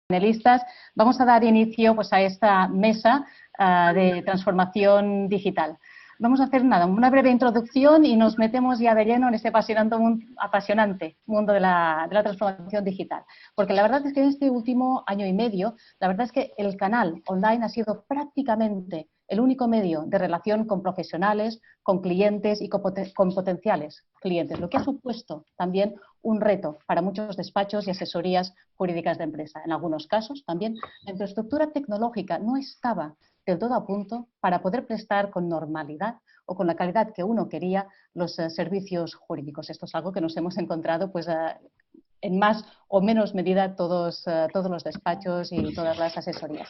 panelistas, vamos a dar inicio pues, a esta mesa de transformación digital. Vamos a hacer una breve introducción y nos metemos ya de lleno en este apasionante mundo de la transformación digital. Porque la verdad es que en este último año y medio, la verdad es que el canal online ha sido prácticamente el único medio de relación con profesionales, con clientes y con potenciales clientes, lo que ha supuesto también un reto para muchos despachos y asesorías jurídicas de empresa. En algunos casos también la infraestructura tecnológica no estaba del todo a punto para poder prestar con normalidad o con la calidad que uno quería los servicios jurídicos. Esto es algo que nos hemos encontrado pues, en más o menos medida todos los despachos y todas las asesorías.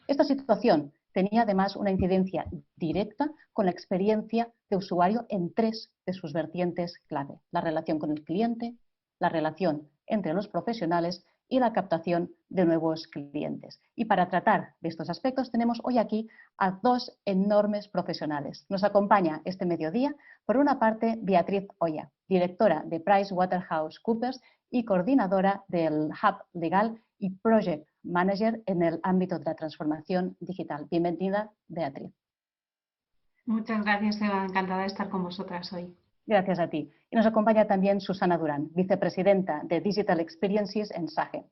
Esta situación tenía además una incidencia directa con la experiencia de usuario en tres de sus vertientes clave: la relación con el cliente, la relación entre los profesionales y la captación de nuevos clientes. Y para tratar de estos aspectos tenemos hoy aquí a dos enormes profesionales. Nos acompaña este mediodía, por una parte, Beatriz Oya, directora de PricewaterhouseCoopers y coordinadora del Hub Legal y Project Manager en el ámbito de la transformación digital. Bienvenida, Beatriz. Muchas gracias, Eva. Encantada de estar con vosotras hoy. Gracias a ti. Y nos acompaña también Susana Durán, vicepresidenta de Digital Experiences en SAGE,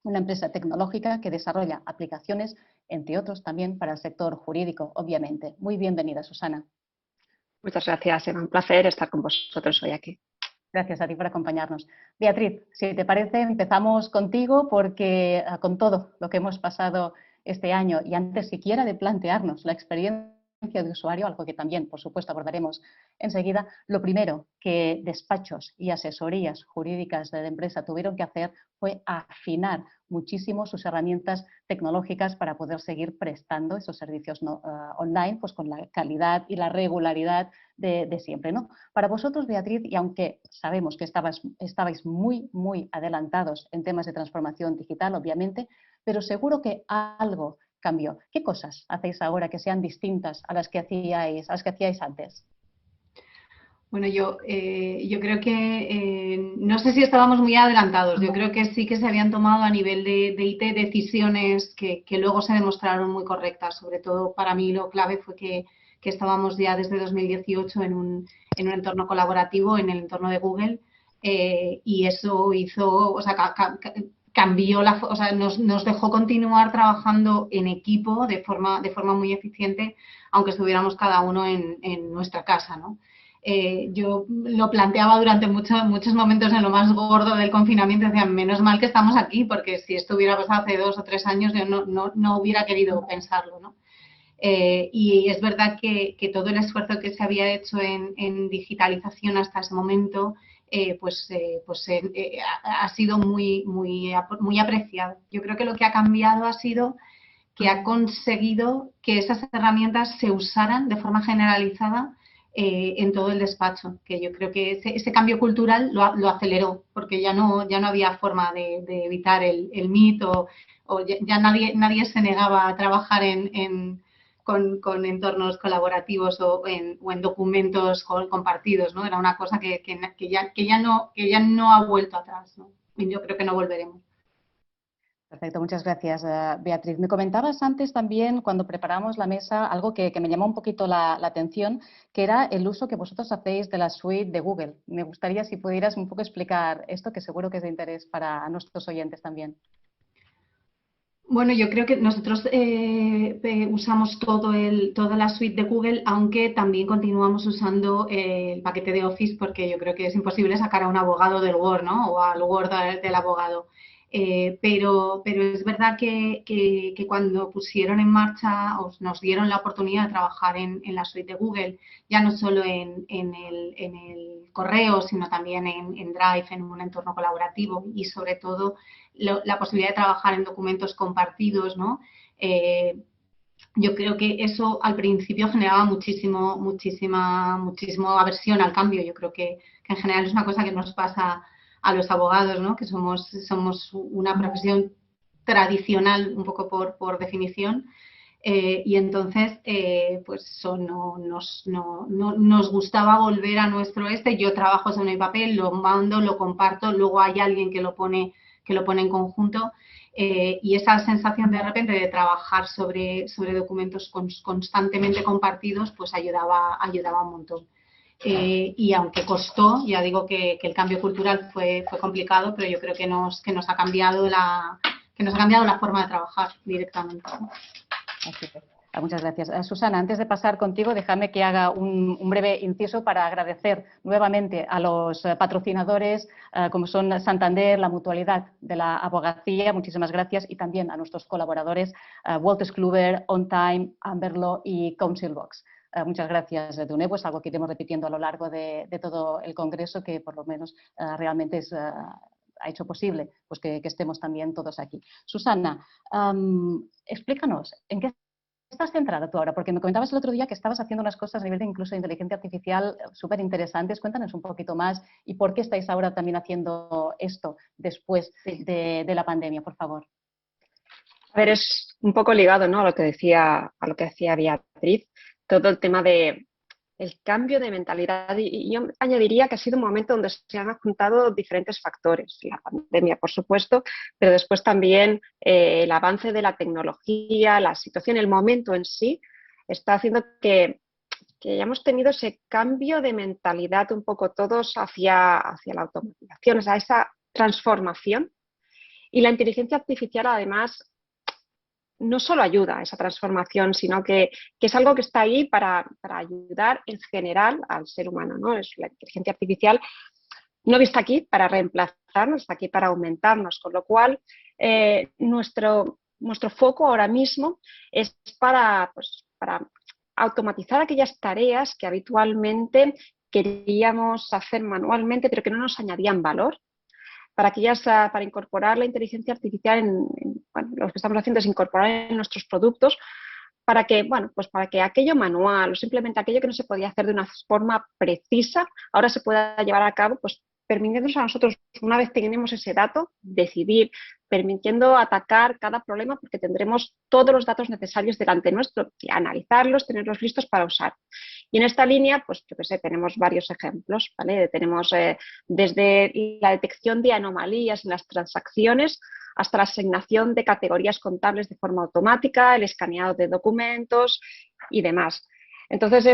una empresa tecnológica que desarrolla aplicaciones, entre otros también para el sector jurídico, obviamente. Muy bienvenida, Susana. Muchas gracias, Eva. Un placer estar con vosotros hoy aquí. Gracias a ti por acompañarnos. Beatriz, si te parece, empezamos contigo porque con todo lo que hemos pasado este año y antes siquiera de plantearnos la experiencia de usuario, algo que también, por supuesto, abordaremos enseguida, lo primero que despachos y asesorías jurídicas de empresa tuvieron que hacer fue afinar muchísimo sus herramientas tecnológicas para poder seguir prestando esos servicios online pues con la calidad y la regularidad de siempre, ¿no? Para vosotros, Beatriz, y aunque sabemos que estabais muy adelantados en temas de transformación digital, obviamente, pero seguro que algo cambió. ¿Qué cosas hacéis ahora que sean distintas a las que hacíais antes? Bueno, yo creo que no sé si estábamos muy adelantados. Yo creo que sí que se habían tomado a nivel de IT decisiones que luego se demostraron muy correctas. Sobre todo para mí lo clave fue que estábamos ya desde 2018 en un entorno colaborativo, en el entorno de Google, y eso hizo, o sea, cambió o sea, nos dejó continuar trabajando en equipo de forma muy eficiente, aunque estuviéramos cada uno en nuestra casa, ¿no? Yo lo planteaba durante muchos momentos en lo más gordo del confinamiento, decía, menos mal que estamos aquí, porque si esto hubiera pasado hace 2 o 3 años yo no hubiera querido pensarlo, ¿no? Y es verdad que todo el esfuerzo que se había hecho en digitalización hasta ese momento ha sido muy apreciado. Yo creo que lo que ha cambiado ha sido que ha conseguido que esas herramientas se usaran de forma generalizada en todo el despacho, que yo creo que ese cambio cultural lo aceleró, porque ya no había forma de evitar el Meet o ya nadie se negaba a trabajar con entornos colaborativos o en documentos compartidos, ¿no? Era una cosa que ya no ha vuelto atrás, ¿no? Y yo creo que no volveremos. Perfecto, muchas gracias, Beatriz. Me comentabas antes también, cuando preparamos la mesa, algo que me llamó un poquito la atención, que era el uso que vosotros hacéis de la suite de Google. Me gustaría si pudieras un poco explicar esto, que seguro que es de interés para nuestros oyentes también. Bueno, yo creo que nosotros usamos toda la suite de Google, aunque también continuamos usando el paquete de Office, porque yo creo que es imposible sacar a un abogado del Word, ¿no? O al Word del abogado. Pero es verdad que cuando pusieron en marcha, nos dieron la oportunidad de trabajar en la suite de Google, ya no solo en el correo, sino también en Drive, en un entorno colaborativo y sobre todo la posibilidad de trabajar en documentos compartidos, ¿no? Yo creo que eso al principio generaba muchísima aversión al cambio. Yo creo que en general es una cosa que nos pasa a los abogados, ¿no? Que somos una profesión tradicional un poco por definición, y entonces pues eso nos gustaba volver a nuestro yo trabajo sobre mi papel, lo mando, lo comparto, luego hay alguien que lo pone en conjunto Y esa sensación de repente de trabajar sobre documentos constantemente compartidos, pues ayudaba un montón. Y aunque costó, ya digo que el cambio cultural fue complicado, pero yo creo que nos ha cambiado la forma de trabajar directamente, ¿no? Así es. Muchas gracias. Susana, antes de pasar contigo, déjame que haga un breve inciso para agradecer nuevamente a los patrocinadores, como son Santander, la Mutualidad de la Abogacía, muchísimas gracias, y también a nuestros colaboradores, Wolters Kluwer, OnTime, Amberlo y Councilbox. Muchas gracias de nuevo, es algo que iremos repitiendo a lo largo de todo el congreso, que por lo menos realmente ha hecho posible pues, que estemos también todos aquí. Susana, explícanos, ¿en qué estás centrada tú ahora? Porque me comentabas el otro día que estabas haciendo unas cosas a nivel de incluso inteligencia artificial súper interesantes. Cuéntanos un poquito más y por qué estáis ahora también haciendo esto después de la pandemia, por favor. A ver, es un poco ligado, ¿no?, a lo que decía Beatriz, todo el tema de el cambio de mentalidad, y yo añadiría que ha sido un momento donde se han juntado diferentes factores, la pandemia por supuesto, pero después también el avance de la tecnología, la situación, el momento en sí, está haciendo que hayamos tenido ese cambio de mentalidad un poco todos hacia la automatización, o sea, esa transformación. Y la inteligencia artificial además no solo ayuda a esa transformación, sino que es algo que está ahí para ayudar en general al ser humano, ¿no? Es la inteligencia artificial no está aquí para reemplazarnos, está aquí para aumentarnos, con lo cual nuestro foco ahora mismo es para automatizar aquellas tareas que habitualmente queríamos hacer manualmente, pero que no nos añadían valor. Para incorporar la inteligencia artificial bueno, lo que estamos haciendo es incorporar en nuestros productos para que aquello manual o simplemente aquello que no se podía hacer de una forma precisa, ahora se pueda llevar a cabo, pues permitiéndonos a nosotros, una vez tenemos ese dato, decidir, permitiendo atacar cada problema porque tendremos todos los datos necesarios delante nuestro y analizarlos, tenerlos listos para usar. Y en esta línea, pues yo qué sé, tenemos varios ejemplos, ¿vale? Tenemos desde la detección de anomalías en las transacciones hasta la asignación de categorías contables de forma automática, el escaneado de documentos y demás. Entonces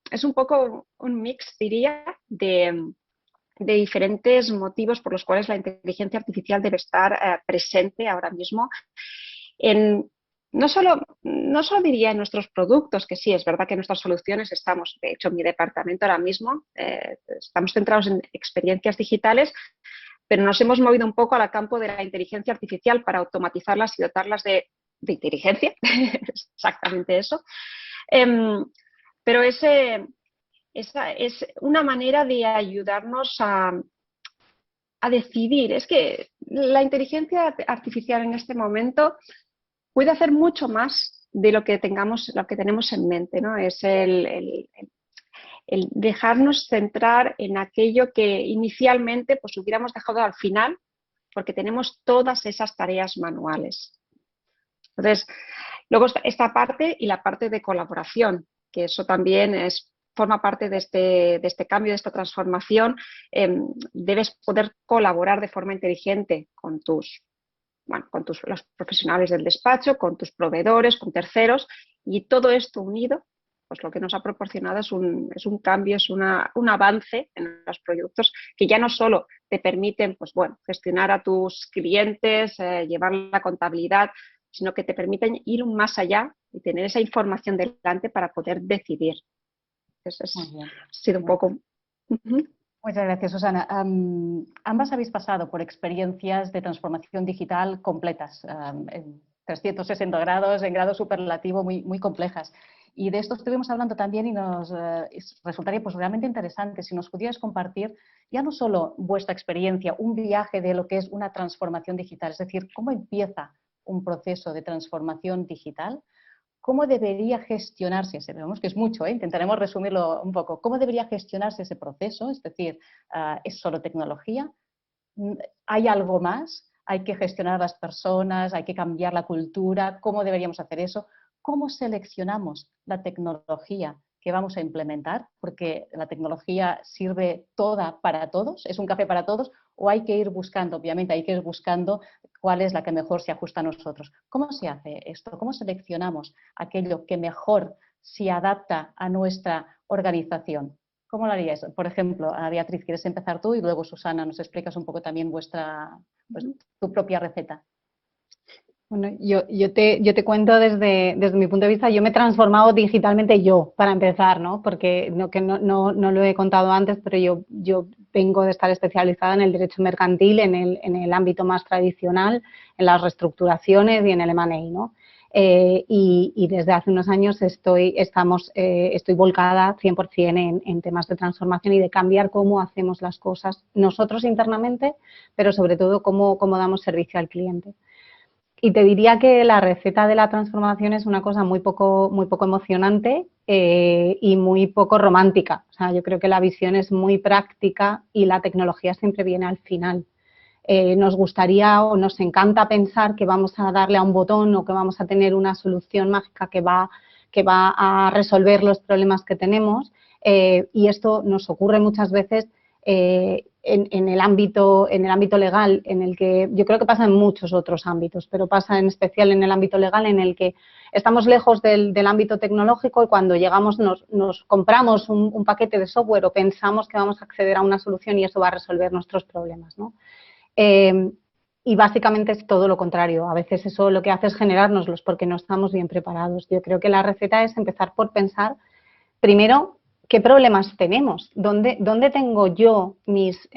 es un poco un mix, diría, de diferentes motivos por los cuales la inteligencia artificial debe estar presente ahora mismo no solo diría en nuestros productos, que sí, es verdad que en nuestras soluciones estamos, de hecho en mi departamento ahora mismo, estamos centrados en experiencias digitales, pero nos hemos movido un poco al campo de la inteligencia artificial para automatizarlas y dotarlas de inteligencia, exactamente eso. Pero esa es una manera de ayudarnos a decidir. Es que la inteligencia artificial en este momento puede hacer mucho más de lo que tenemos en mente, ¿no? Es el dejarnos centrar en aquello que inicialmente pues hubiéramos dejado al final porque tenemos todas esas tareas manuales. Entonces, luego esta parte y la parte de colaboración, que eso también forma parte de este cambio, de esta transformación. Debes poder colaborar de forma inteligente con los profesionales del despacho, con tus proveedores, con terceros, y todo esto unido, pues lo que nos ha proporcionado es un cambio, es un avance en los productos que ya no solo te permiten gestionar a tus clientes, llevar la contabilidad, sino que te permiten ir más allá y tener esa información delante para poder decidir. Ha sido un poco... Muchas gracias, Susana. Ambas habéis pasado por experiencias de transformación digital completas, en 360 grados, en grado superlativo, muy, muy complejas. Y de esto estuvimos hablando también y nos resultaría pues, realmente interesante si nos pudierais compartir ya no solo vuestra experiencia, un viaje de lo que es una transformación digital, es decir, cómo empieza un proceso de transformación digital, cómo debería gestionarse ese, vemos que es mucho, intentaremos resumirlo un poco, cómo debería gestionarse ese proceso, es decir, ¿es solo tecnología? ¿Hay algo más? ¿Hay que gestionar a las personas? ¿Hay que cambiar la cultura? ¿Cómo deberíamos hacer eso? ¿Cómo seleccionamos la tecnología que vamos a implementar? Porque la tecnología sirve toda para todos, es un café para todos, o hay que ir buscando, obviamente hay que ir buscando cuál es la que mejor se ajusta a nosotros. ¿Cómo se hace esto? ¿Cómo seleccionamos aquello que mejor se adapta a nuestra organización? ¿Cómo lo haríais? Por ejemplo, Beatriz, ¿quieres empezar tú? Y luego, Susana, nos explicas un poco también pues, tu propia receta. Bueno, yo te cuento desde mi punto de vista, yo me he transformado digitalmente yo, para empezar, ¿no? Porque no lo he contado antes, pero yo vengo de estar especializada en el derecho mercantil, en el ámbito más tradicional, en las reestructuraciones y en el M&A, ¿no? Y desde hace unos años estoy volcada 100% en temas de transformación y de cambiar cómo hacemos las cosas nosotros internamente, pero sobre todo cómo damos servicio al cliente. Y te diría que la receta de la transformación es una cosa muy poco emocionante y muy poco romántica. O sea, yo creo que la visión es muy práctica y la tecnología siempre viene al final. Nos gustaría o nos encanta pensar que vamos a darle a un botón o que vamos a tener una solución mágica que va a resolver los problemas que tenemos y esto nos ocurre muchas veces en el ámbito legal, en el que yo creo que pasa en muchos otros ámbitos, pero pasa en especial en el ámbito legal en el que estamos lejos del ámbito tecnológico y cuando llegamos nos compramos un paquete de software o pensamos que vamos a acceder a una solución y eso va a resolver nuestros problemas, ¿no? Y básicamente es todo lo contrario. A veces eso lo que hace es generárnoslos porque no estamos bien preparados. Yo creo que la receta es empezar por pensar primero qué problemas tenemos, dónde tengo yo mis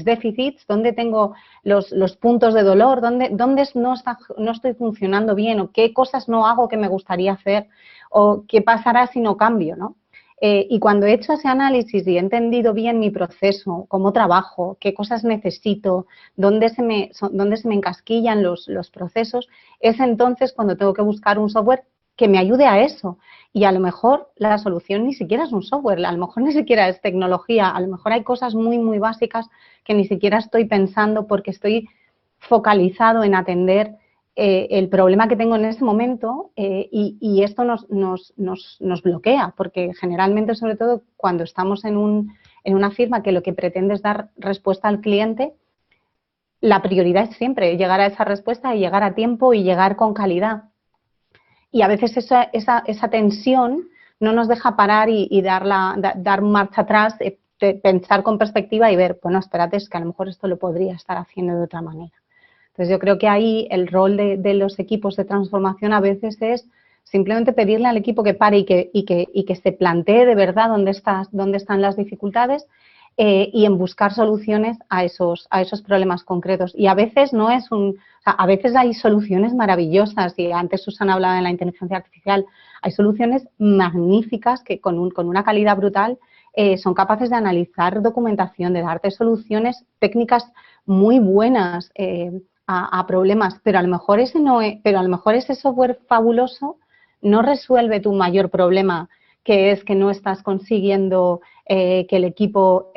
déficits, dónde tengo los puntos de dolor, dónde no estoy funcionando bien o qué cosas no hago que me gustaría hacer o qué pasará si no cambio, ¿no? Y cuando he hecho ese análisis y he entendido bien mi proceso, cómo trabajo, qué cosas necesito, dónde se me encasquillan los procesos, es entonces cuando tengo que buscar un software que me ayude a eso. Y a lo mejor la solución ni siquiera es un software, a lo mejor ni siquiera es tecnología, a lo mejor hay cosas muy, muy básicas que ni siquiera estoy pensando porque estoy focalizado en atender el problema que tengo en ese momento y esto nos bloquea, porque generalmente, sobre todo cuando estamos en una firma que lo que pretende es dar respuesta al cliente, la prioridad es siempre llegar a esa respuesta y llegar a tiempo y llegar con calidad. Y a veces esa tensión no nos deja parar y dar marcha atrás, pensar con perspectiva y ver, bueno, espérate, es que a lo mejor esto lo podría estar haciendo de otra manera. Entonces, yo creo que ahí el rol de los equipos de transformación a veces es simplemente pedirle al equipo que pare y que se plantee de verdad dónde están las dificultades y en buscar soluciones a esos problemas concretos. Y a veces no es a veces hay soluciones maravillosas y antes Susana hablaba de la inteligencia artificial. Hay soluciones magníficas que con una calidad brutal son capaces de analizar documentación, de darte soluciones técnicas muy buenas a problemas, pero a lo mejor ese software fabuloso no resuelve tu mayor problema, que es que no estás consiguiendo que el equipo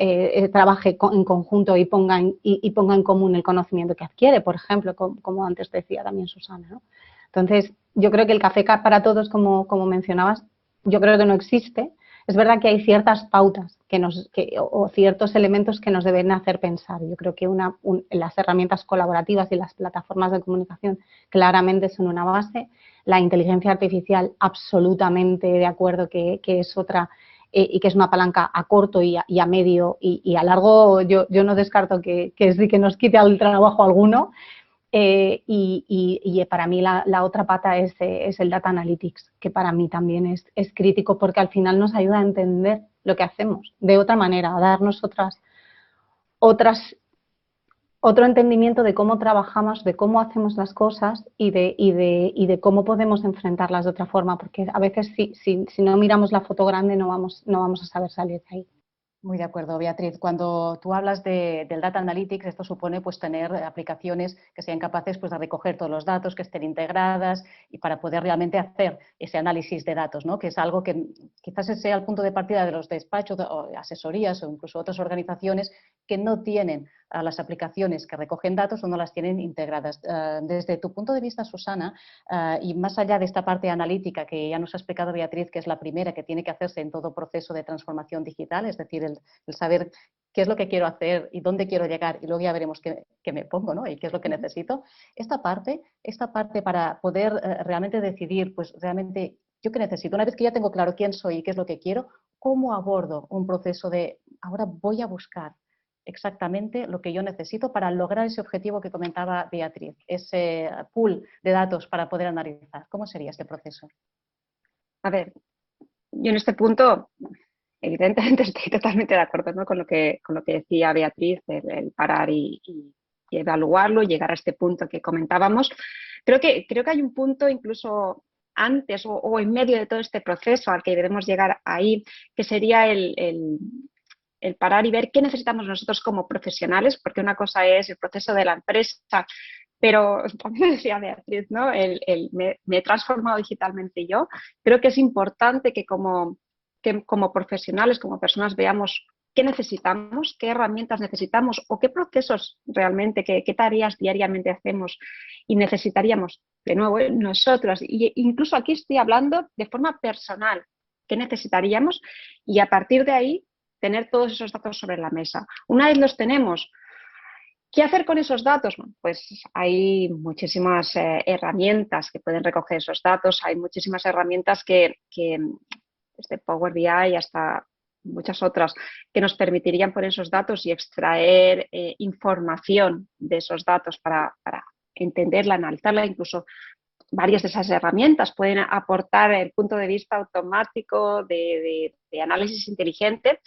trabaje en conjunto y ponga en común el conocimiento que adquiere, por ejemplo, como antes decía también Susana, ¿no? Entonces, yo creo que el café para todos, como mencionabas, yo creo que no existe. Es verdad que hay ciertas pautas o ciertos elementos que nos deben hacer pensar. Yo creo que las herramientas colaborativas y las plataformas de comunicación claramente son una base. La inteligencia artificial, absolutamente de acuerdo que es otra y que es una palanca a corto y a medio y a largo. Yo no descarto que sí que nos quite el trabajo alguno. Y para mí la otra pata es el Data Analytics, que para mí también es crítico porque al final nos ayuda a entender lo que hacemos de otra manera, a darnos otro entendimiento de cómo trabajamos, de cómo hacemos las cosas y de cómo podemos enfrentarlas de otra forma, porque a veces si no miramos la foto grande no vamos a saber salir de ahí. Muy de acuerdo, Beatriz. Cuando tú hablas del Data Analytics, esto supone pues, tener aplicaciones que sean capaces pues, de recoger todos los datos, que estén integradas y para poder realmente hacer ese análisis de datos, ¿no? Que es algo que quizás sea el punto de partida de los despachos o asesorías o incluso otras organizaciones que no tienen las aplicaciones que recogen datos o no las tienen integradas. Desde tu punto de vista, Susana, y más allá de esta parte analítica que ya nos ha explicado Beatriz, que es la primera que tiene que hacerse en todo proceso de transformación digital, es decir, el saber qué es lo que quiero hacer y dónde quiero llegar, y luego ya veremos qué me pongo, ¿no? Y qué es lo que necesito. Esta parte para poder realmente decidir, pues realmente yo qué necesito. Una vez que ya tengo claro quién soy y qué es lo que quiero, ¿cómo abordo un proceso de ahora voy a buscar exactamente lo que yo necesito para lograr ese objetivo que comentaba Beatriz, ese pool de datos para poder analizar? ¿Cómo sería este proceso? A ver, yo en este punto, evidentemente estoy totalmente de acuerdo, ¿no?, con lo que decía Beatriz, el parar y evaluarlo y llegar a este punto que comentábamos. Creo que hay un punto incluso antes o en medio de todo este proceso al que debemos llegar ahí, que sería el parar y ver qué necesitamos nosotros como profesionales, porque una cosa es el proceso de la empresa, pero también decía Beatriz, ¿no?, me he transformado digitalmente yo. Creo que es importante que como profesionales, como personas, veamos qué necesitamos, qué herramientas necesitamos o qué procesos realmente, qué tareas diariamente hacemos y necesitaríamos, de nuevo, nosotros. Y incluso aquí estoy hablando de forma personal, qué necesitaríamos, y a partir de ahí tener todos esos datos sobre la mesa. Una vez los tenemos, ¿qué hacer con esos datos? Bueno, pues hay muchísimas herramientas que pueden recoger esos datos, hay muchísimas herramientas que desde Power BI hasta muchas otras, que nos permitirían poner esos datos y extraer información de esos datos para entenderla, analizarla. Incluso varias de esas herramientas pueden aportar el punto de vista automático de análisis inteligente.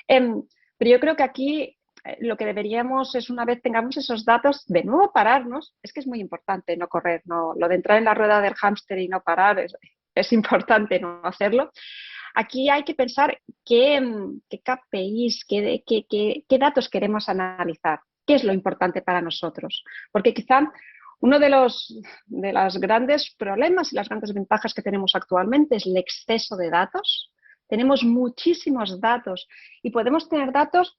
Pero yo creo que aquí lo que deberíamos es, una vez tengamos esos datos, de nuevo pararnos. Es que es muy importante no correr, no, lo de entrar en la rueda del hámster y no parar es importante no hacerlo. Aquí hay que pensar qué KPIs, qué datos queremos analizar, qué es lo importante para nosotros. Porque quizá uno de los grandes problemas y las grandes ventajas que tenemos actualmente es el exceso de datos. Tenemos muchísimos datos y podemos tener datos,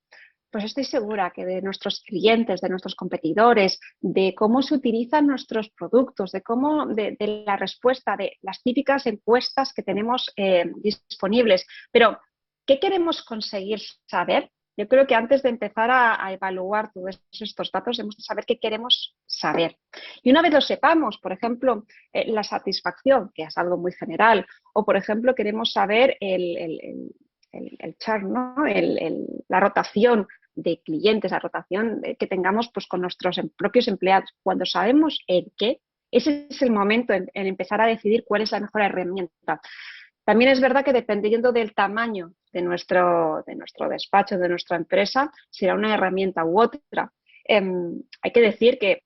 pues estoy segura que de nuestros clientes, de nuestros competidores, de cómo se utilizan nuestros productos, de la respuesta, de las típicas encuestas que tenemos disponibles. Pero, ¿qué queremos conseguir saber? Yo creo que antes de empezar a evaluar todos estos datos, debemos saber qué queremos saber. Y una vez lo sepamos, por ejemplo, la satisfacción, que es algo muy general, o por ejemplo queremos saber el churn, ¿no?, la rotación de clientes, la rotación que tengamos pues con nuestros propios empleados. Cuando sabemos el qué, ese es el momento en empezar a decidir cuál es la mejor herramienta. También es verdad que dependiendo del tamaño de nuestro despacho, de nuestra empresa, será una herramienta u otra. Hay que decir que,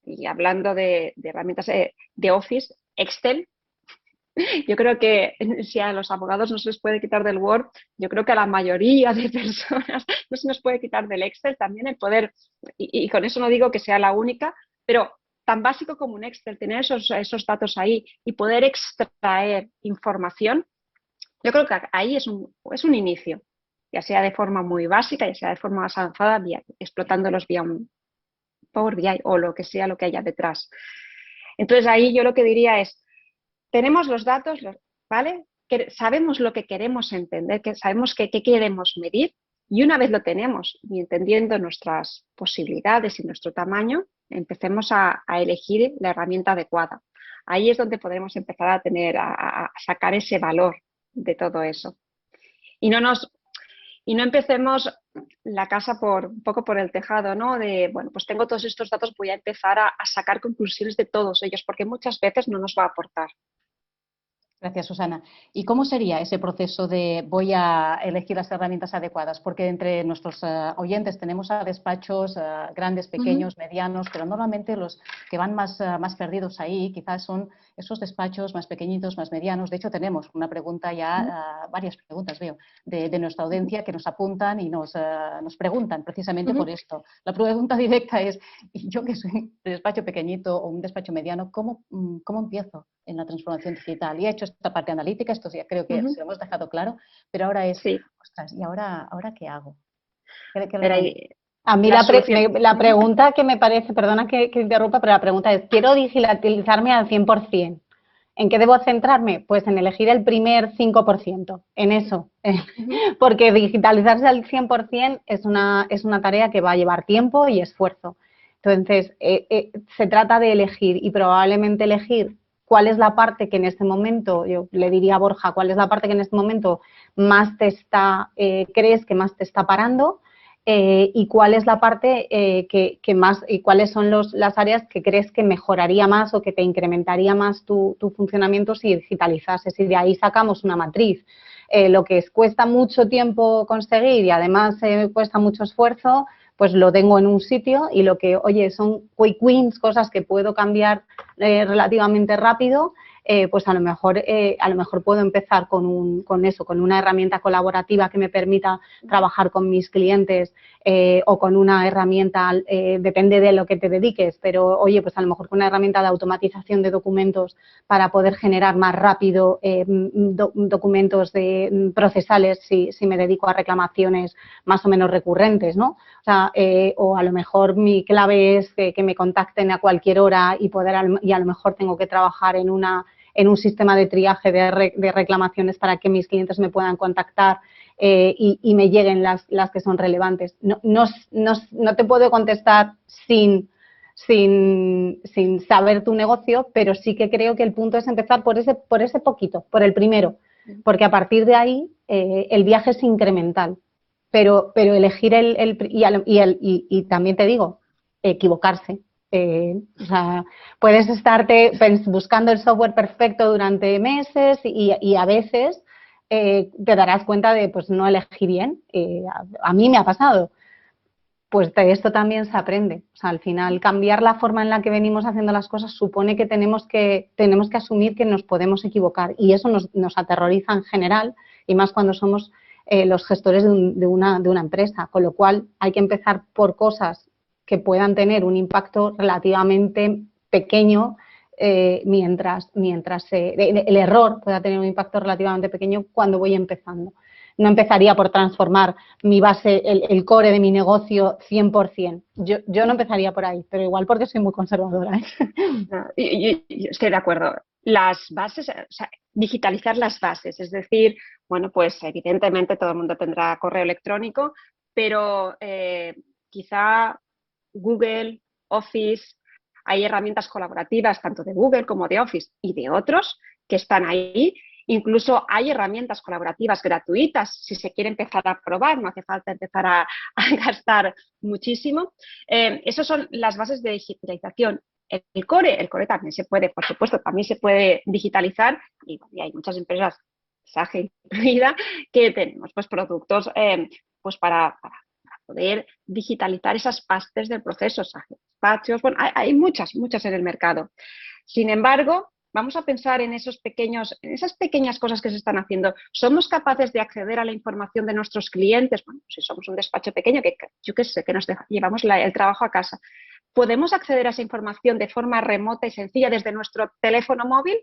y hablando de herramientas de Office, Excel, yo creo que si a los abogados no se les puede quitar del Word, yo creo que a la mayoría de personas no se nos puede quitar del Excel también el poder, y con eso no digo que sea la única, pero tan básico como un Excel, tener esos datos ahí y poder extraer información, yo creo que ahí es un inicio, ya sea de forma muy básica, ya sea de forma más avanzada, explotándolos vía un Power BI o lo que sea lo que haya detrás. Entonces ahí yo lo que diría es, tenemos los datos, ¿vale? Sabemos lo que queremos entender, que sabemos qué queremos medir, y una vez lo tenemos y entendiendo nuestras posibilidades y nuestro tamaño, empecemos a elegir la herramienta adecuada. Ahí es donde podremos empezar a sacar ese valor de todo eso. Y no empecemos la casa un poco por el tejado, ¿no? De, bueno, pues tengo todos estos datos, voy a empezar a sacar conclusiones de todos ellos, porque muchas veces no nos va a aportar. Gracias, Susana. ¿Y cómo sería ese proceso de voy a elegir las herramientas adecuadas? Porque entre nuestros oyentes tenemos a despachos grandes, pequeños, medianos, pero normalmente los que van más perdidos ahí quizás son esos despachos más pequeñitos, más medianos. De hecho, tenemos una pregunta ya, varias preguntas veo, de nuestra audiencia que nos apuntan y nos preguntan precisamente por esto. La pregunta directa es, yo que soy de despacho pequeñito o un despacho mediano, ¿cómo empiezo en la transformación digital? Y he hecho esta parte analítica, esto ya creo que se lo hemos dejado claro, pero ahora es, sí. ostras, ¿y ahora qué hago? Pero A mí la pregunta que me parece, perdona que interrumpa, pero la pregunta es, quiero digitalizarme al 100%. ¿En qué debo centrarme? Pues en elegir el primer 5%, en eso. Porque digitalizarse al 100% es una tarea que va a llevar tiempo y esfuerzo. Entonces, se trata de elegir y probablemente elegir cuál es la parte que en este momento, yo le diría a Borja, cuál es la parte que en este momento más te está, crees que más te está parando, y cuál es la parte que más, y cuáles son las áreas que crees que mejoraría más o que te incrementaría más tu funcionamiento si digitalizases. Y de ahí sacamos una matriz. Lo que cuesta mucho tiempo conseguir y además cuesta mucho esfuerzo, pues lo tengo en un sitio, y lo que, oye, son quick wins, cosas que puedo cambiar relativamente rápido, pues a lo mejor puedo empezar con una herramienta colaborativa que me permita trabajar con mis clientes, o con una herramienta, depende de lo que te dediques, pero oye, pues a lo mejor con una herramienta de automatización de documentos para poder generar más rápido documentos procesales si me dedico a reclamaciones más o menos recurrentes, ¿no? O sea, o a lo mejor mi clave es que me contacten a cualquier hora y a lo mejor tengo que trabajar en un sistema de triaje de reclamaciones para que mis clientes me puedan contactar y me lleguen las que son relevantes. No te puedo contestar sin saber tu negocio, pero sí que creo que el punto es empezar por ese poquito, por el primero, porque a partir de ahí el viaje es incremental. Pero elegir y también te digo, equivocarse. O sea, puedes estarte buscando el software perfecto durante meses y a veces te darás cuenta de, pues, no elegí bien. A mí me ha pasado. Pues de esto también se aprende. O sea, al final, cambiar la forma en la que venimos haciendo las cosas supone que tenemos que asumir que nos podemos equivocar, y eso nos aterroriza en general, y más cuando somos los gestores de una empresa, con lo cual hay que empezar por cosas que puedan tener un impacto relativamente pequeño, mientras el error pueda tener un impacto relativamente pequeño cuando voy empezando. No empezaría por transformar mi base, el core de mi negocio 100%. Yo no empezaría por ahí, pero igual porque soy muy conservadora, ¿eh? No, y estoy de acuerdo. Las bases, o sea, digitalizar las bases, es decir, bueno, pues evidentemente todo el mundo tendrá correo electrónico, pero quizá Google, Office, hay herramientas colaborativas tanto de Google como de Office y de otros que están ahí. Incluso hay herramientas colaborativas gratuitas si se quiere empezar a probar, no hace falta empezar a gastar muchísimo. Esas son las bases de digitalización. El core también se puede, por supuesto, también se puede digitalizar, y hay muchas empresas, SAGE incluida, que tenemos pues productos pues para poder digitalizar esas partes del proceso, SAGE despachos, bueno, hay muchas en el mercado. Sin embargo, vamos a pensar en esas pequeñas cosas que se están haciendo. ¿Somos capaces de acceder a la información de nuestros clientes? Bueno, si somos un despacho pequeño, que yo qué sé, que llevamos el trabajo a casa, ¿podemos acceder a esa información de forma remota y sencilla desde nuestro teléfono móvil?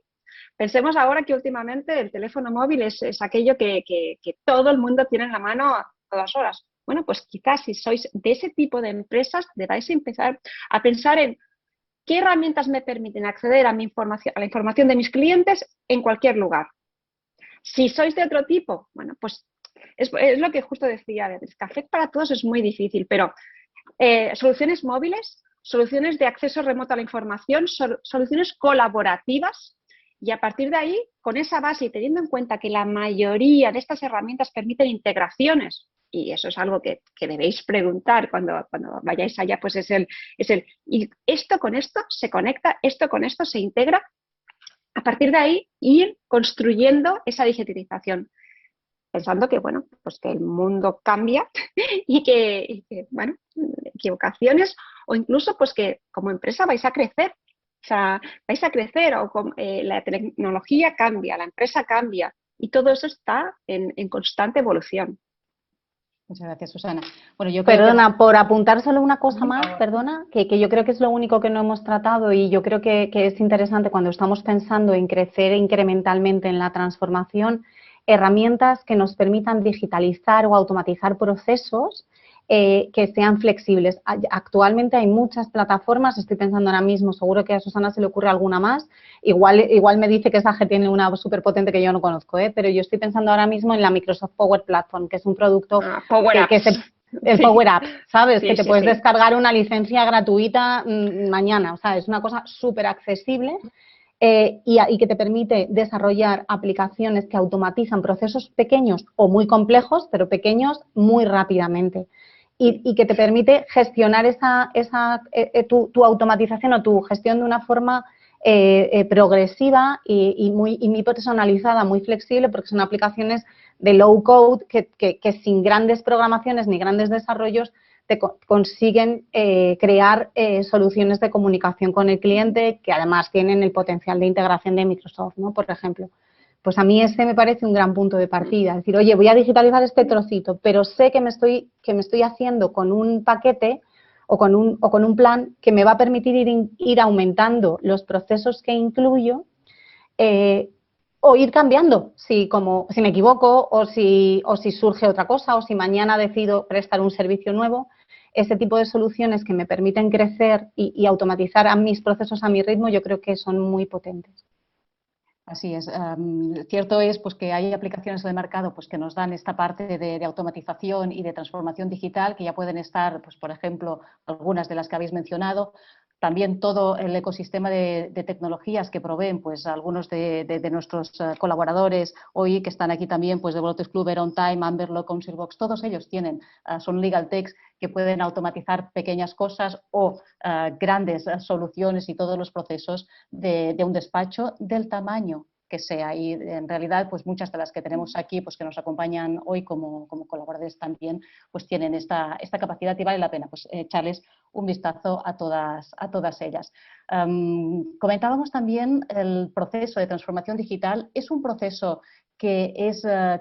Pensemos ahora que últimamente el teléfono móvil es aquello que todo el mundo tiene en la mano a todas horas. Bueno, pues quizás si sois de ese tipo de empresas, debáis empezar a pensar en ¿qué herramientas me permiten acceder a la información de mis clientes en cualquier lugar? Si sois de otro tipo, bueno, pues es lo que justo decía Beatriz, café para todos es muy difícil, pero soluciones móviles, soluciones de acceso remoto a la información, soluciones colaborativas, y a partir de ahí, con esa base y teniendo en cuenta que la mayoría de estas herramientas permiten integraciones, y eso es algo que debéis preguntar cuando vayáis allá, pues y esto con esto se conecta, esto con esto se integra. A partir de ahí, ir construyendo esa digitalización, pensando que, bueno, pues que el mundo cambia y que, bueno, equivocaciones, o incluso pues que como empresa vais a crecer. O sea, vais a crecer, o la tecnología cambia, la empresa cambia, y todo eso está en constante evolución. Muchas gracias, Susana. Bueno, yo Perdona, por apuntar solo una cosa más, perdona, que yo creo que es lo único que no hemos tratado, y yo creo que es interesante cuando estamos pensando en crecer incrementalmente en la transformación, herramientas que nos permitan digitalizar o automatizar procesos que sean flexibles. Actualmente hay muchas plataformas, estoy pensando ahora mismo, seguro que a Susana se le ocurre alguna más, igual me dice que Sage tiene una súper potente que yo no conozco, pero yo estoy pensando ahora mismo en la Microsoft Power Platform, que es un producto Power que Apps. el Power App, ¿sabes? Sí, que te sí, puedes sí. descargar una licencia gratuita mañana, o sea, es una cosa súper accesible y que te permite desarrollar aplicaciones que automatizan procesos pequeños o muy complejos, pero pequeños muy rápidamente. Y que te permite gestionar tu automatización o tu gestión de una forma progresiva y muy personalizada, muy flexible, porque son aplicaciones de low code que sin grandes programaciones ni grandes desarrollos te consiguen crear soluciones de comunicación con el cliente que además tienen el potencial de integración de Microsoft, ¿no? Por ejemplo. Pues a mí ese me parece un gran punto de partida. Es decir, oye, voy a digitalizar este trocito, pero sé que me estoy haciendo con un paquete o con un plan que me va a permitir ir aumentando los procesos que incluyo o ir cambiando si me equivoco o si surge otra cosa o si mañana decido prestar un servicio nuevo. Ese tipo de soluciones que me permiten crecer y automatizar a mis procesos a mi ritmo, yo creo que son muy potentes. Así es. Cierto es pues, que hay aplicaciones en el mercado pues, que nos dan esta parte de automatización y de transformación digital, que ya pueden estar, pues, por ejemplo, algunas de las que habéis mencionado. También todo el ecosistema de tecnologías que proveen pues, algunos de nuestros colaboradores hoy que están aquí también, pues Developers Club, OnTime, Amberlock, Councilbox, todos ellos son legal techs que pueden automatizar pequeñas cosas o grandes soluciones y todos los procesos de un despacho del tamaño que sea. Y en realidad, pues muchas de las que tenemos aquí, pues que nos acompañan hoy como colaboradores también, pues tienen esta capacidad y vale la pena pues echarles un vistazo a todas ellas. Comentábamos también el proceso de transformación digital. Es un proceso que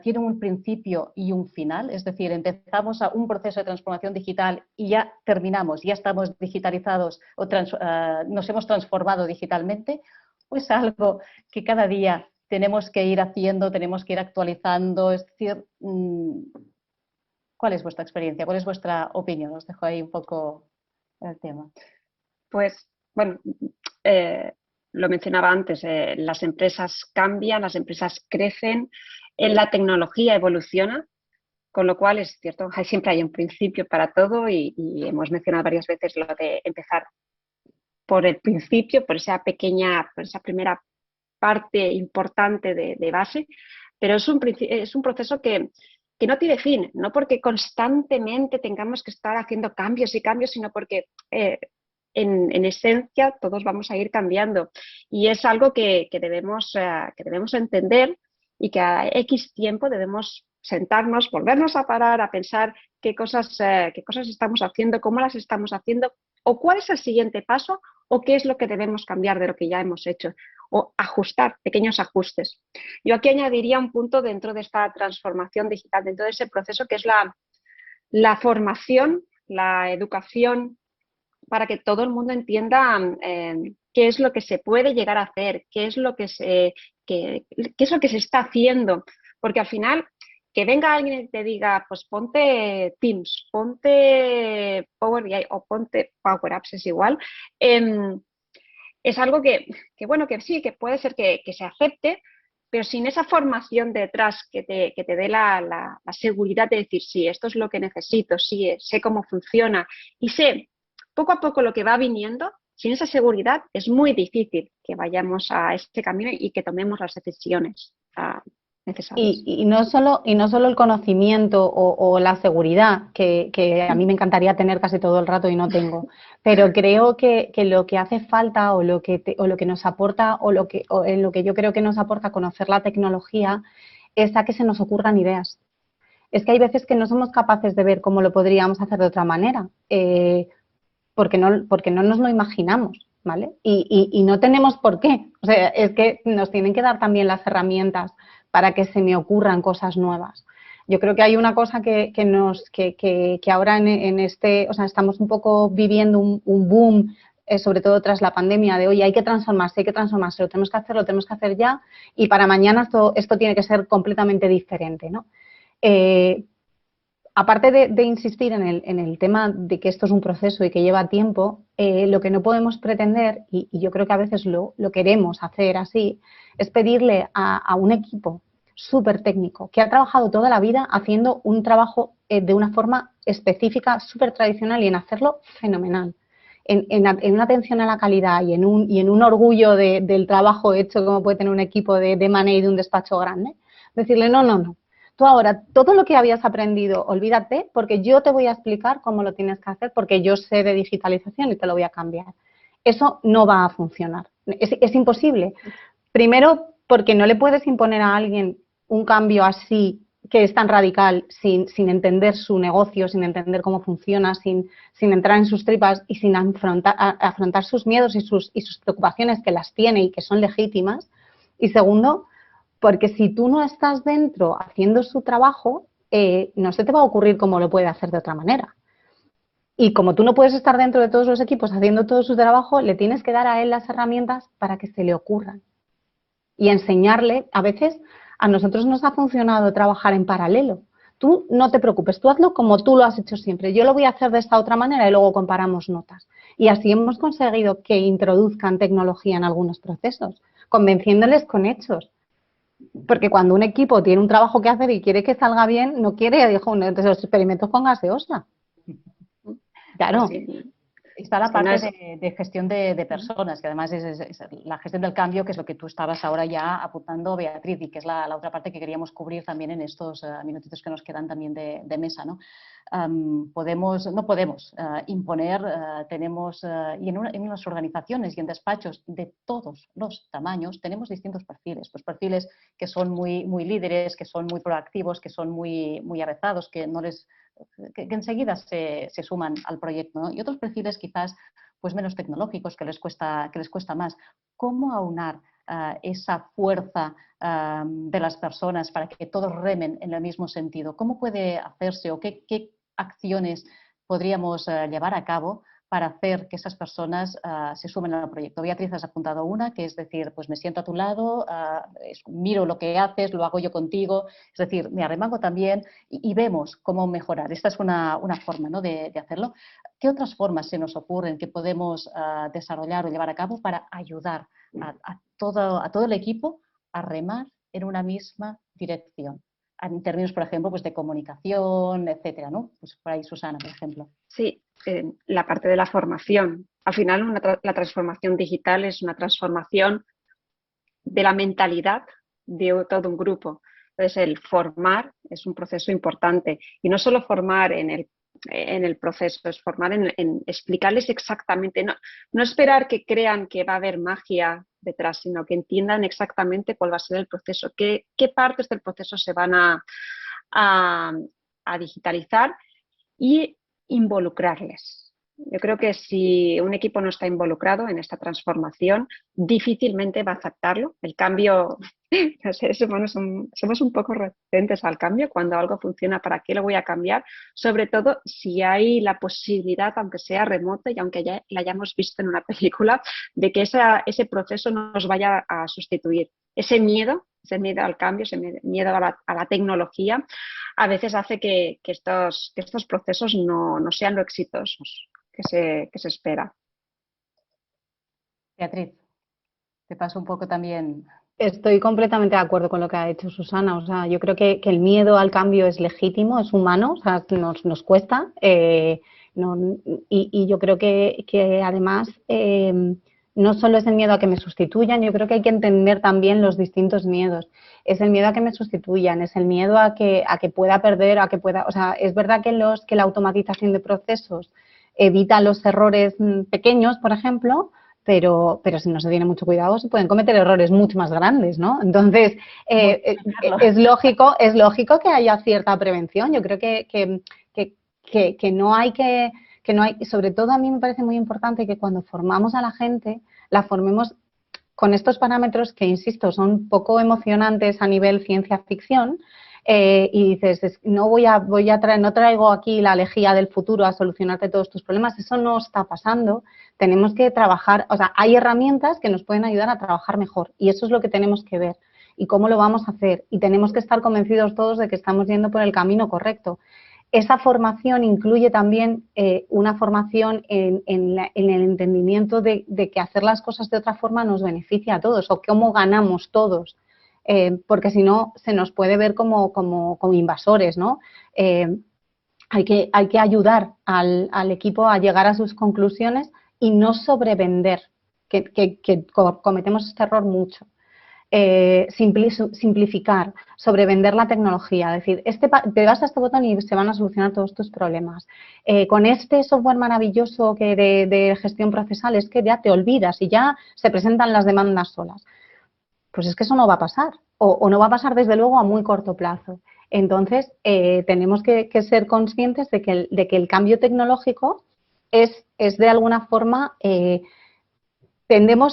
tiene un principio y un final, es decir, empezamos a un proceso de transformación digital y ya terminamos, ya estamos digitalizados o nos hemos transformado digitalmente, pues algo que cada día tenemos que ir haciendo, tenemos que ir actualizando, es decir, ¿cuál es vuestra experiencia? ¿Cuál es vuestra opinión? Os dejo ahí un poco el tema. Pues, bueno, lo mencionaba antes, las empresas cambian, las empresas crecen, la tecnología evoluciona, con lo cual es cierto, siempre hay un principio para todo y hemos mencionado varias veces lo de empezar por el principio, por esa primera parte importante de base, pero es un proceso que no tiene fin, no porque constantemente tengamos que estar haciendo cambios y cambios, sino porque en esencia todos vamos a ir cambiando y es algo que debemos entender y que a X tiempo debemos sentarnos, volvernos a parar, a pensar qué cosas estamos haciendo, cómo las estamos haciendo o cuál es el siguiente paso o qué es lo que debemos cambiar de lo que ya hemos hecho o ajustar, pequeños ajustes. Yo aquí añadiría un punto dentro de esta transformación digital, dentro de ese proceso que es la formación, la educación, para que todo el mundo entienda qué es lo que se puede llegar a hacer, qué es lo que se está haciendo, porque al final que venga alguien y te diga, pues ponte Teams, ponte Power BI o ponte Power Apps, es igual, es algo que bueno, que sí, que puede ser que se acepte, pero sin esa formación detrás que te dé la seguridad de decir, sí, esto es lo que necesito, sí, sé cómo funciona y sé poco a poco lo que va viniendo, sin esa seguridad es muy difícil que vayamos a este camino y que tomemos las decisiones necesarias. Y no solo el conocimiento o la seguridad, que a mí me encantaría tener casi todo el rato y no tengo, pero creo que lo que hace falta o lo que nos aporta o en lo que yo creo que nos aporta conocer la tecnología es a que se nos ocurran ideas. Es que hay veces que no somos capaces de ver cómo lo podríamos hacer de otra manera, porque no nos lo imaginamos, ¿vale? Y no tenemos por qué. O sea, es que nos tienen que dar también las herramientas para que se me ocurran cosas nuevas. Yo creo que hay una cosa que ahora o sea, estamos un poco viviendo un boom, sobre todo tras la pandemia, de oye, hay que transformarse, lo tenemos que hacer ya y para mañana esto tiene que ser completamente diferente, ¿no? aparte de insistir en el tema de que esto es un proceso y que lleva tiempo, lo que no podemos pretender, y yo creo que a veces lo queremos hacer así, es pedirle a un equipo súper técnico que ha trabajado toda la vida haciendo un trabajo de una forma específica, súper tradicional y en hacerlo fenomenal. En una atención a la calidad y en un orgullo del trabajo hecho como puede tener un equipo de M&A de un despacho grande, decirle no. Tú ahora, todo lo que habías aprendido, olvídate, porque yo te voy a explicar cómo lo tienes que hacer, porque yo sé de digitalización y te lo voy a cambiar. Eso no va a funcionar. Es imposible. Primero, porque no le puedes imponer a alguien un cambio así, que es tan radical, sin entender su negocio, sin entender cómo funciona, sin entrar en sus tripas y sin afrontar sus miedos y sus preocupaciones, que las tiene y que son legítimas. Y segundo, porque si tú no estás dentro haciendo su trabajo, no se te va a ocurrir cómo lo puede hacer de otra manera. Y como tú no puedes estar dentro de todos los equipos haciendo todo su trabajo, le tienes que dar a él las herramientas para que se le ocurran. Y enseñarle, a veces a nosotros nos ha funcionado trabajar en paralelo. Tú no te preocupes, tú hazlo como tú lo has hecho siempre. Yo lo voy a hacer de esta otra manera y luego comparamos notas. Y así hemos conseguido que introduzcan tecnología en algunos procesos, convenciéndoles con hechos. Porque cuando un equipo tiene un trabajo que hacer y quiere que salga bien, no quiere, dijo, los experimentos con gaseosa. Claro. Pues Está la parte de gestión de personas, que además es la gestión del cambio, que es lo que tú estabas ahora ya apuntando, Beatriz, y que es la otra parte que queríamos cubrir también en estos minutitos que nos quedan también de mesa, ¿no? No podemos imponer, tenemos, y en unas organizaciones y en despachos de todos los tamaños, tenemos distintos perfiles. Pues perfiles que son muy líderes, que son muy proactivos, que son muy avezados, que enseguida se suman al proyecto, ¿no? Y otros perfiles quizás pues menos tecnológicos, que les cuesta más. ¿Cómo aunar esa fuerza de las personas para que todos remen en el mismo sentido? ¿Cómo puede hacerse o qué acciones podríamos llevar a cabo para hacer que esas personas se sumen al proyecto? Beatriz, has apuntado una, que es decir, pues me siento a tu lado, miro lo que haces, lo hago yo contigo, es decir, me arremango también y vemos cómo mejorar. Esta es una forma, ¿no?, de hacerlo. ¿Qué otras formas se nos ocurren que podemos desarrollar o llevar a cabo para ayudar a todo el equipo a remar en una misma dirección? En términos, por ejemplo, pues de comunicación, etcétera, ¿no? Pues por ahí Susana, por ejemplo. Sí, la parte de la formación. Al final, la transformación digital es una transformación de la mentalidad de todo un grupo. Entonces, el formar es un proceso importante. Y no solo formar en el proceso, es formar en explicarles exactamente, no esperar que crean que va a haber magia detrás, sino que entiendan exactamente cuál va a ser el proceso, qué partes del proceso se van a digitalizar y involucrarles. Yo creo que si un equipo no está involucrado en esta transformación, difícilmente va a aceptarlo. El cambio, los seres humanos somos un poco resistentes al cambio. Cuando algo funciona, ¿para qué lo voy a cambiar? Sobre todo si hay la posibilidad, aunque sea remota y aunque ya la hayamos visto en una película, de que ese proceso nos vaya a sustituir. Ese miedo al cambio, ese miedo a la tecnología, a veces hace que estos procesos no sean lo exitosos que se espera. Beatriz, te paso un poco también. Estoy completamente de acuerdo con lo que ha dicho Susana. O sea, yo creo que el miedo al cambio es legítimo, es humano, o sea, nos cuesta. Y yo creo que además no solo es el miedo a que me sustituyan, yo creo que hay que entender también los distintos miedos. Es el miedo a que me sustituyan, es el miedo a que pueda perder, o sea, es verdad que la automatización de procesos evita los errores pequeños, por ejemplo, pero si no se tiene mucho cuidado se pueden cometer errores mucho más grandes, ¿no? Entonces, es lógico que haya cierta prevención. Yo creo que no hay sobre todo a mí me parece muy importante que cuando formamos a la gente, la formemos con estos parámetros que, insisto, son poco emocionantes a nivel ciencia ficción, y dices, no traigo aquí la lejía del futuro a solucionarte todos tus problemas, eso no está pasando, tenemos que trabajar, o sea, hay herramientas que nos pueden ayudar a trabajar mejor y eso es lo que tenemos que ver y cómo lo vamos a hacer y tenemos que estar convencidos todos de que estamos yendo por el camino correcto. esa formación incluye también una formación en el entendimiento de que hacer las cosas de otra forma nos beneficia a todos o cómo ganamos todos, porque si no se nos puede ver como invasores, ¿no? Hay que ayudar al equipo a llegar a sus conclusiones y no sobrevender, que cometemos este error mucho. Simplificar, sobrevender la tecnología, es decir, te das a este botón y se van a solucionar todos tus problemas. Con este software maravilloso de gestión procesal es que ya te olvidas y ya se presentan las demandas solas. Pues es que eso no va a pasar, o no va a pasar desde luego a muy corto plazo. Entonces, tenemos que ser conscientes de que el cambio tecnológico es de alguna forma...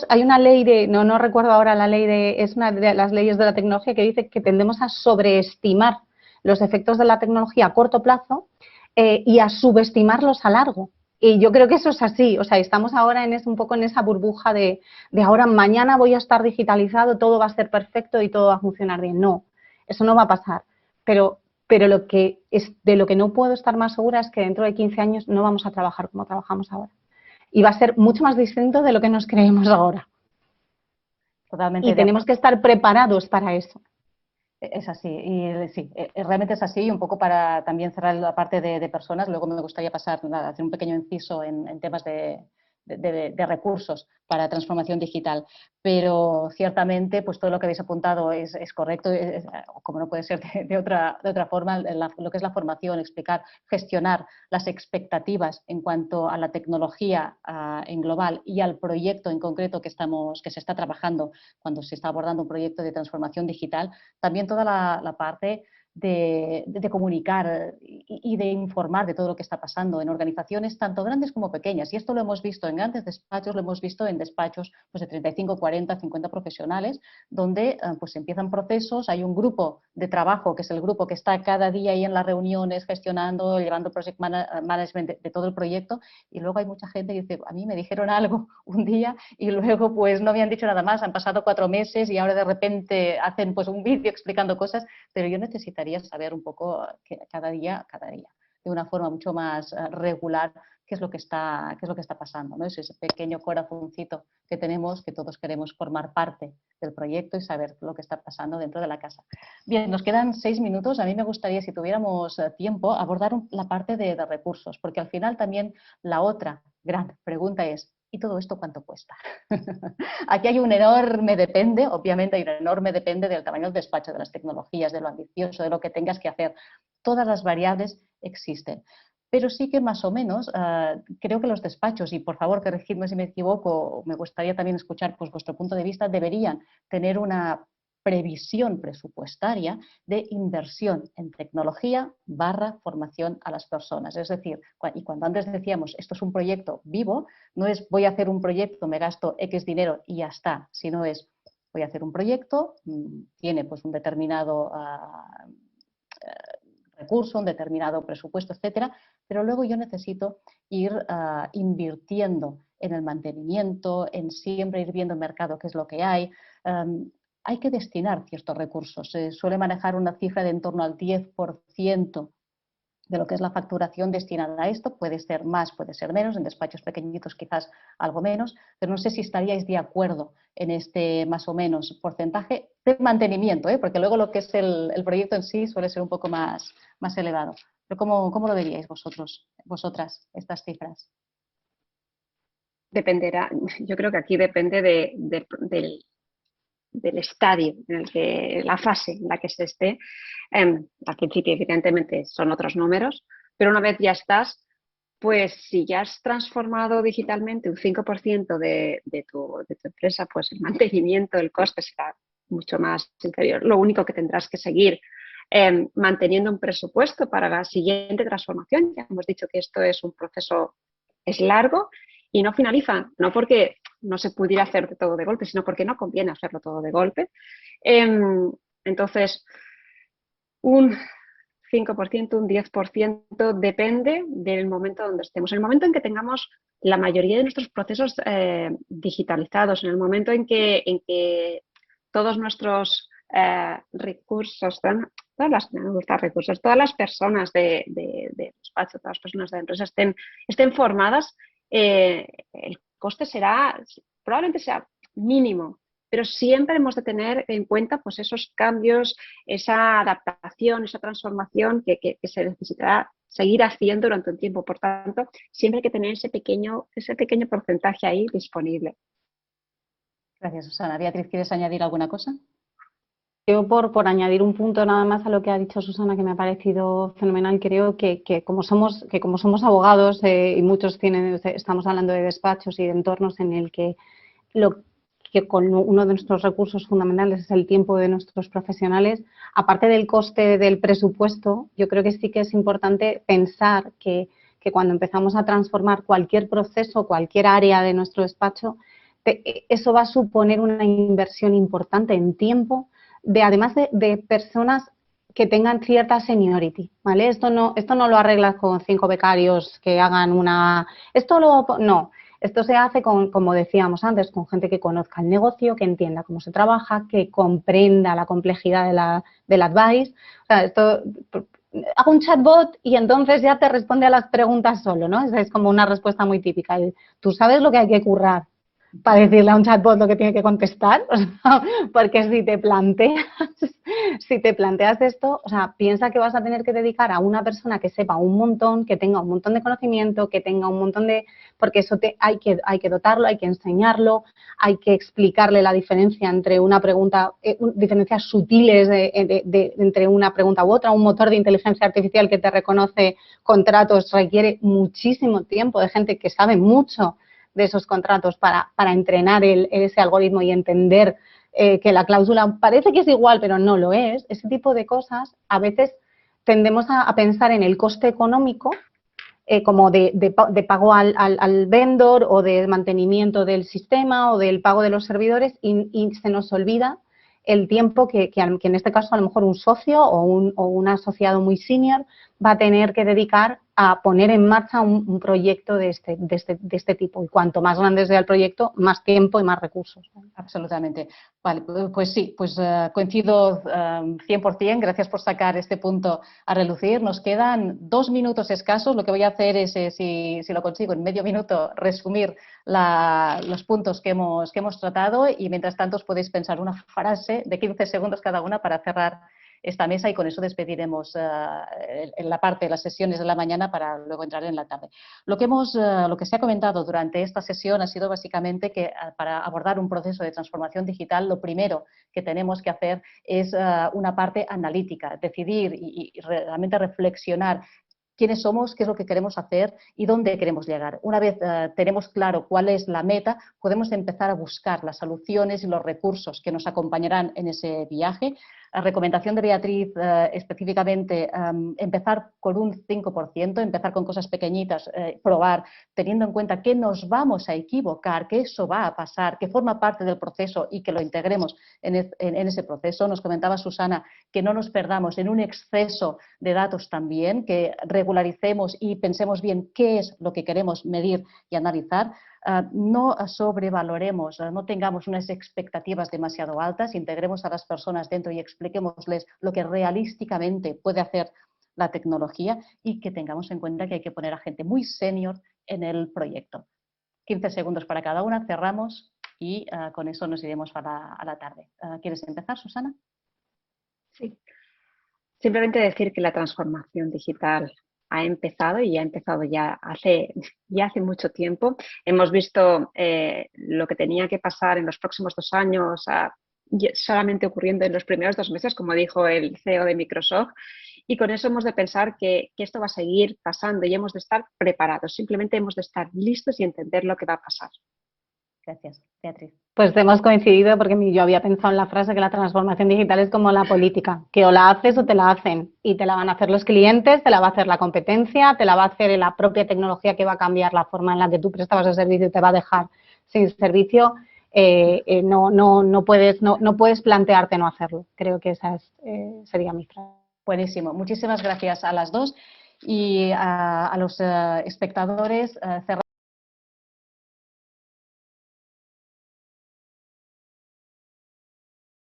hay una ley no recuerdo ahora la ley es una de las leyes de la tecnología que dice que tendemos a sobreestimar los efectos de la tecnología a corto plazo y a subestimarlos a largo. Y yo creo que eso es así, o sea, estamos ahora un poco en esa burbuja de ahora mañana voy a estar digitalizado, todo va a ser perfecto y todo va a funcionar bien. No, eso no va a pasar. Pero de lo que no puedo estar más segura es que dentro de 15 años no vamos a trabajar como trabajamos ahora. Y va a ser mucho más distinto de lo que nos creemos ahora. Totalmente. Y tenemos que estar preparados para eso. Es así, y sí, realmente es así. Y un poco para también cerrar la parte de personas, luego me gustaría pasar a hacer un pequeño inciso en temas de recursos para transformación digital, pero ciertamente pues todo lo que habéis apuntado es correcto, como no puede ser de otra forma, lo que es la formación, explicar, gestionar las expectativas en cuanto a la tecnología en global y al proyecto en concreto que se está trabajando cuando se está abordando un proyecto de transformación digital, también toda la parte de comunicar y de informar de todo lo que está pasando en organizaciones tanto grandes como pequeñas. Y esto lo hemos visto en grandes despachos, lo hemos visto en despachos pues, de 35, 40, 50 profesionales, donde pues empiezan procesos, hay un grupo de trabajo, que es el grupo que está cada día ahí en las reuniones, gestionando, llevando project management de todo el proyecto, y luego hay mucha gente que dice, a mí me dijeron algo un día y luego pues no me han dicho nada más, han pasado 4 meses y ahora de repente hacen pues un vídeo explicando cosas, pero yo necesitaría saber un poco cada día, de una forma mucho más regular, qué es lo que está pasando, ¿no? Es ese pequeño corazoncito que tenemos, que todos queremos formar parte del proyecto y saber lo que está pasando dentro de la casa. Bien, nos quedan 6 minutos. A mí me gustaría, si tuviéramos tiempo, abordar la parte de recursos, porque al final también la otra gran pregunta es, ¿y todo esto cuánto cuesta? Aquí hay un enorme depende, obviamente hay un enorme depende del tamaño del despacho, de las tecnologías, de lo ambicioso, de lo que tengas que hacer. Todas las variables existen. Pero sí que más o menos creo que los despachos, y por favor corregidme si me equivoco, me gustaría también escuchar pues, vuestro punto de vista, deberían tener una previsión presupuestaria de inversión en tecnología / formación a las personas. Es decir, y cuando antes decíamos esto es un proyecto vivo, no es voy a hacer un proyecto, me gasto X dinero y ya está, sino es voy a hacer un proyecto, tiene pues un determinado recurso, un determinado presupuesto, etcétera, pero luego yo necesito ir invirtiendo en el mantenimiento, en siempre ir viendo el mercado qué es lo que hay. Hay que destinar ciertos recursos. Se suele manejar una cifra de en torno al 10% de lo que es la facturación destinada a esto. Puede ser más, puede ser menos, en despachos pequeñitos quizás algo menos, pero no sé si estaríais de acuerdo en este más o menos porcentaje de mantenimiento, porque luego lo que es el proyecto en sí suele ser un poco más elevado. Pero ¿cómo lo veríais vosotras, estas cifras? Dependerá, yo creo que aquí depende del estadio, la fase en la que se esté. Al principio, evidentemente, son otros números, pero una vez ya estás, pues si ya has transformado digitalmente un 5% de tu empresa, pues el mantenimiento, el coste será mucho más inferior. Lo único que tendrás que seguir manteniendo un presupuesto para la siguiente transformación. Ya hemos dicho que esto es un proceso, es largo y no finaliza, no porque no se pudiera hacer de todo de golpe, sino porque no conviene hacerlo todo de golpe. Entonces, un 5%, un 10%, depende del momento donde estemos. En el momento en que tengamos la mayoría de nuestros procesos digitalizados, en el momento en que todos nuestros recursos, todas las, me gusta recursos, todas las personas de despacho, todas las personas de la empresa estén formadas, el coste probablemente sea mínimo, pero siempre hemos de tener en cuenta pues esos cambios, esa adaptación, esa transformación que se necesitará seguir haciendo durante un tiempo. Por tanto, siempre hay que tener ese pequeño porcentaje ahí disponible. Gracias, Susana. Beatriz, ¿quieres añadir alguna cosa? Yo por añadir un punto nada más a lo que ha dicho Susana, que me ha parecido fenomenal, creo que como somos abogados y muchos estamos hablando de despachos y de entornos en el que con uno de nuestros recursos fundamentales es el tiempo de nuestros profesionales, aparte del coste del presupuesto, yo creo que sí que es importante pensar que cuando empezamos a transformar cualquier proceso, cualquier área de nuestro despacho, eso va a suponer una inversión importante en tiempo, además de personas que tengan cierta seniority, ¿vale? Esto no lo arreglas con 5 becarios que hagan no. Esto se hace como decíamos antes, con gente que conozca el negocio, que entienda cómo se trabaja, que comprenda la complejidad del advice. O sea, hago un chatbot y entonces ya te responde a las preguntas solo, ¿no? Esa es como una respuesta muy típica. Tú sabes lo que hay que currar para decirle a un chatbot lo que tiene que contestar, o sea, porque si te planteas esto, o sea, piensa que vas a tener que dedicar a una persona que sepa un montón, que tenga un montón de conocimiento, que tenga un montón de, porque eso hay que dotarlo, hay que enseñarlo, hay que explicarle la diferencia entre una pregunta, diferencias sutiles entre una pregunta u otra. Un motor de inteligencia artificial que te reconoce contratos requiere muchísimo tiempo de gente que sabe mucho de esos contratos para entrenar ese algoritmo y entender que la cláusula parece que es igual, pero no lo es. Ese tipo de cosas, a veces tendemos a pensar en el coste económico como de pago al vendor o de mantenimiento del sistema o del pago de los servidores y se nos olvida el tiempo que en este caso a lo mejor un socio o un asociado muy senior va a tener que dedicar a poner en marcha un proyecto de este tipo. Y cuanto más grande sea el proyecto, más tiempo y más recursos. Absolutamente. Vale, pues sí, coincido 100%. Gracias por sacar este punto a relucir. Nos quedan 2 minutos escasos. Lo que voy a hacer es, si lo consigo, en medio minuto, resumir los puntos que hemos tratado y mientras tanto os podéis pensar una frase de 15 segundos cada una para cerrar esta mesa y con eso despediremos en la parte de las sesiones de la mañana para luego entrar en la tarde. Lo que se ha comentado durante esta sesión ha sido básicamente que para abordar un proceso de transformación digital lo primero que tenemos que hacer es una parte analítica, decidir y realmente reflexionar quiénes somos, qué es lo que queremos hacer y dónde queremos llegar. Una vez tenemos claro cuál es la meta, podemos empezar a buscar las soluciones y los recursos que nos acompañarán en ese viaje. La recomendación de Beatriz específicamente, empezar con un 5%, empezar con cosas pequeñitas, probar, teniendo en cuenta que nos vamos a equivocar, que eso va a pasar, que forma parte del proceso y que lo integremos en ese proceso. Nos comentaba Susana que no nos perdamos en un exceso de datos también, que regularicemos y pensemos bien qué es lo que queremos medir y analizar. No sobrevaloremos, no tengamos unas expectativas demasiado altas, integremos a las personas dentro y expliquémosles lo que realísticamente puede hacer la tecnología y que tengamos en cuenta que hay que poner a gente muy senior en el proyecto. 15 segundos para cada una, cerramos y con eso nos iremos a la tarde. ¿Quieres empezar, Susana? Sí. Simplemente decir que la transformación digital ha empezado y ha empezado ya hace mucho tiempo. Hemos visto lo que tenía que pasar en los próximos 2 años solamente ocurriendo en los primeros 2 meses, como dijo el CEO de Microsoft, y con eso hemos de pensar que esto va a seguir pasando y hemos de estar preparados. Simplemente hemos de estar listos y entender lo que va a pasar. Gracias. Beatriz. Pues hemos coincidido porque yo había pensado en la frase que la transformación digital es como la política, que o la haces o te la hacen y te la van a hacer los clientes, te la va a hacer la competencia, te la va a hacer la propia tecnología que va a cambiar la forma en la que tú prestabas el servicio y te va a dejar sin servicio. No puedes plantearte no hacerlo. Creo que esa sería mi frase. Buenísimo. Muchísimas gracias a las dos y a los espectadores.